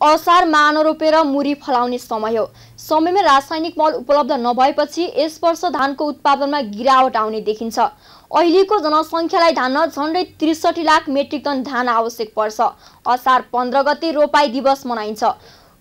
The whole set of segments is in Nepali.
असार मान रोपेर मुरी फलाउने समय हो। समयमा रासायनिक मल उपलब्ध नभएपछि यस वर्ष धानको उत्पादनमा गिरावट आउने देखिन्छ। अहिलेको जनसङ्ख्यालाई धान्न झन्डै 63 लाख मेट्रिक टन धान आवश्यक पर्छ। असार 15 गते रोपाई दिवस मनाइन्छ।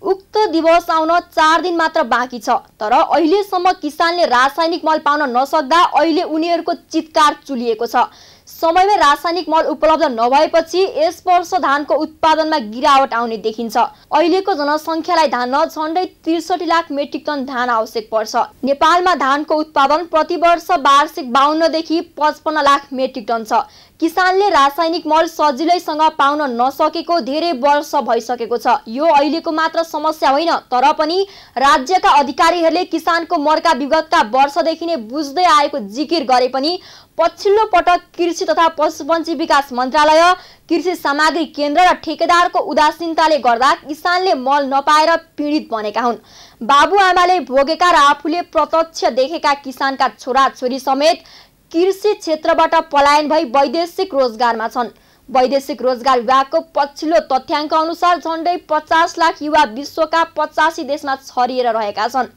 उक्त दिवस आउन 4 दिन मात्र बाँकी छ। तर अहिलेसम्म किसानले रासायनिक मल पाउन नसक्दा अहिले उनीहरूको चित्कार चुलिएको छ। समयमा रासायनिक मल उपलब्ध नभएपछि यस वर्ष धानको उत्पादनमा गिरावट आउने देखिन्छ। अहिलेको जनसङ्ख्यालाई धान्न झन्डै 63 लाख मेट्रिक टन धान आवश्यक पर्छ। नेपालमा धानको उत्पादन प्रति वर्ष वार्षिक 52 देखि 55 लाख मेट्रिक टन छ। किसानले रासायनिक मल सजिलैसँग पाउन नसकेको धेरै वर्ष भइसकेको छ। यो अहिलेको मात्र समस्या होइन, तर पनि राज्यका अधिकारीहरूले किसानको मर्का विगतका वर्षदेखि नै बुझ्दै आएको जिकिर गरे पनि पछिल्लो पटक कृषि तथा पशुपन्छी विकास मन्त्रालय, कृषि सामग्री केन्द्र र ठेकेदारको उदासीनताले गर्दा किसानले मल नपाएर पीडित बनेका हुन्। बाबुआमाले भोगेका र आफूले प्रत्यक्ष देखेका किसानका छोराछोरी समेत कृषि क्षेत्रबाट पलायन भई वैदेशिक रोजगारमा छन्। वैदेशिक रोजगार विभागको पछिल्लो तथ्याङ्क अनुसार झन्डै 50 लाख युवा विश्वका 85 देशमा छरिएर रहेका छन्।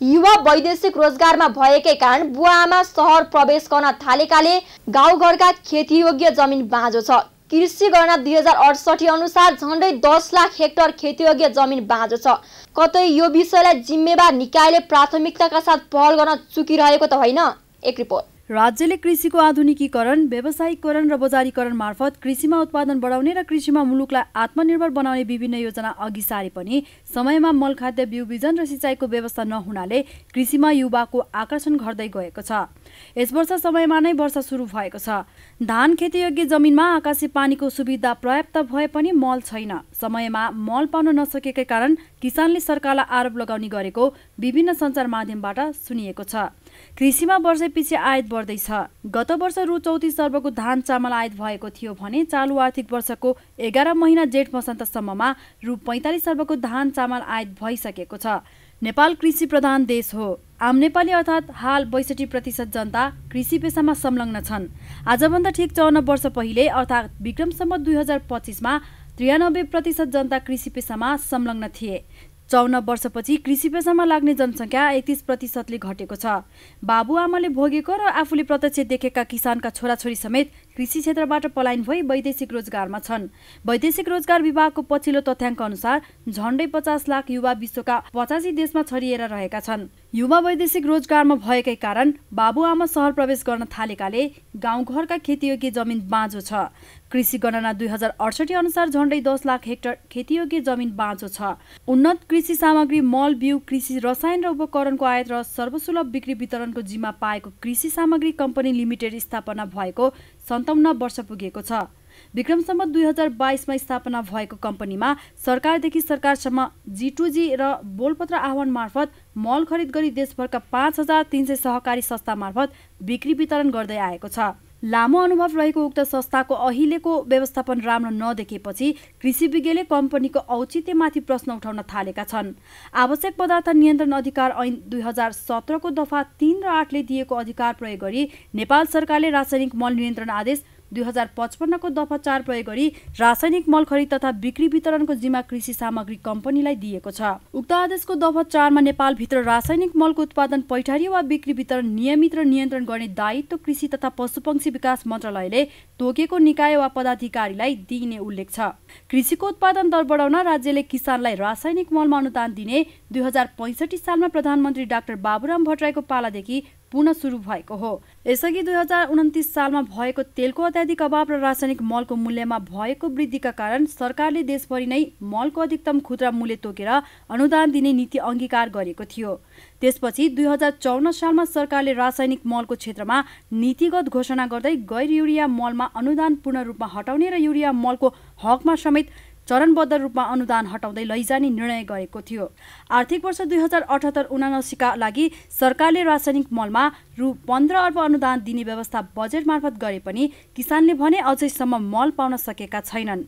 युवा वैदेशिक रोजगारमा भएकै कारण बुवाआमा सहर प्रवेश गर्न थालेकाले गाउँघरका खेतीयोग्य जमिन बाँझो छ। कृषि गणना 2068 अनुसार झन्डै 10 लाख हेक्टर खेतीयोग्य जमिन बाँझो छ। कतै यो विषयलाई जिम्मेवार निकायले प्राथमिकताका साथ पहल गर्न चुकिरहेको त होइन? एक रिपोर्ट। राज्यले कृषिको आधुनिकीकरण, व्यावसायिकरण र बजारीकरण मार्फत कृषिमा उत्पादन बढाउने र कृषिमा मुलुकलाई आत्मनिर्भर बनाउने विभिन्न योजना अघि सारे पनि समयमा मलखाद्य बिउ बिजन र सिँचाइको व्यवस्था नहुनाले कृषिमा युवाको आकर्षण घट्दै गएको छ। यस वर्ष समयमा नै वर्षा सुरु भएको छ। धान खेतीयोग्य जमिनमा आकाशे पानीको सुविधा पर्याप्त भए पनि मल छैन। समयमा मल पाउन नसकेकै कारण किसानले सरकारलाई आरोप लगाउने गरेको विभिन्न सञ्चार माध्यमबाट सुनिएको छ। कृषिमा वर्षैपछि आयात बढ्दैछ। गत वर्ष रु 34 अर्बको धान चामल आयात भएको थियो भने चालु आर्थिक वर्षको 11 महिना जेठ वसन्तसम्ममा रु 45 अर्बको धान चामल आयात भइसकेको छ। नेपाल कृषि प्रधान देश हो। आम नेपाली अर्थात् हाल 62% जनता कृषि पेसामा संलग्न छन्। आजभन्दा ठिक 54 वर्ष पहिले अर्थात् विक्रम सम्वत 2025 मा 93% जनता कृषि पेसामा संलग्न थिए। 54 वर्षपछि कृषि पेसामा लाग्ने जनसङ्ख्या 31%ले घटेको छ। बाबुआमाले भोगेको र आफूले प्रत्यक्ष देखेका किसानका छोराछोरी समेत कृषि क्षेत्रबाट पलायन भई वैदेशिक रोजगारमा छन्। वैदेशिक रोजगार विभागको पछिल्लो तथ्याङ्क अनुसार झन्डै 50 लाख युवा विश्वका 85 देशमा छरिएर रहेका छन्। युवा वैदेशिक रोजगारमा भएकै कारण बाबुआमा सहर प्रवेश गर्न थालेकाले गाउँघरका खेतीयोग्य जमिन बाँझो छ। कृषि गणना 2068 अनुसार झन्डै 10 लाख हेक्टर खेतीयोग्य जमिन बाँझो छ। उन्नत कृषि सामग्री, मल, बिउ, कृषि रसायन र उपकरणको आयात र सर्वसुलभ बिक्री वितरणको जिम्मा पाएको कृषि सामग्री कम्पनी लिमिटेड स्थापना भएको 57 वर्ष पुगेको छ। विक्रम सम्वत 2022 मा स्थापना भएको कम्पनीमा सरकारदेखि सरकारसम्म G2G र बोलपत्र आह्वान मार्फत मल खरिद गरी देशभरका 5300 सहकारी संस्था मार्फत बिक्री वितरण गर्दै आएको छ। लामो अनुभव रहेको उक्त संस्थाको अहिलेको व्यवस्थापन राम्रो नदेखेपछि कृषि विज्ञले कम्पनीको औचित्यमाथि प्रश्न उठाउन थालेका छन्। आवश्यक पदार्थ नियन्त्रण अधिकार ऐन 2017 को दफा 3 र 8 ले दिएको अधिकार प्रयोग गरी नेपाल सरकारले रासायनिक मल नियन्त्रण आदेश 2055 को दफा 4 प्रयोग गरी रासायनिक मल खरिद तथा बिक्री वितरणको जिम्मा कृषि सामग्री कम्पनीलाई दिएको छ। उक्त आदेशको दफा 4 मा नेपालभित्र रासायनिक मलको उत्पादन, पैठारी वा बिक्री वितरण नियमित र नियन्त्रण गर्ने दायित्व कृषि तथा पशुपक्षी विकास मन्त्रालयले तोकेको निकाय वा पदाधिकारीलाई दिइने उल्लेख छ। कृषिको उत्पादन दर बढाउन राज्यले किसानलाई रासायनिक मलमा अनुदान दिने 2065 सालमा प्रधानमन्त्री डाक्टर बाबुराम भट्टराईको पालादेखि पुनः सुरु भएको हो। यसअघि 2029 सालमा भएको तेलको अत्याधिक अभाव र रासायनिक मलको मूल्यमा भएको वृद्धिका कारण सरकारले देशभरि नै मलको अधिकतम खुद्रा मूल्य तोकेर अनुदान दिने नीति अंगीकार गरेको थियो। त्यसपछि 2054 सालमा सरकारले रासायनिक मलको क्षेत्रमा नीतिगत घोषणा गर्दै गैर युरिया मलमा अनुदान पूर्ण रूपमा हटाउने र युरिया मलको हकमा समेत चरणबद्ध रूपमा अनुदान हटाउँदै लैजाने निर्णय गरेको थियो। आर्थिक वर्ष 2078-79 का लागि सरकारले रासायनिक मलमा रु 15 अर्ब अनुदान दिने व्यवस्था बजेट मार्फत गरे पनि किसानले भने अझैसम्म मल पाउन सकेका छैनन्।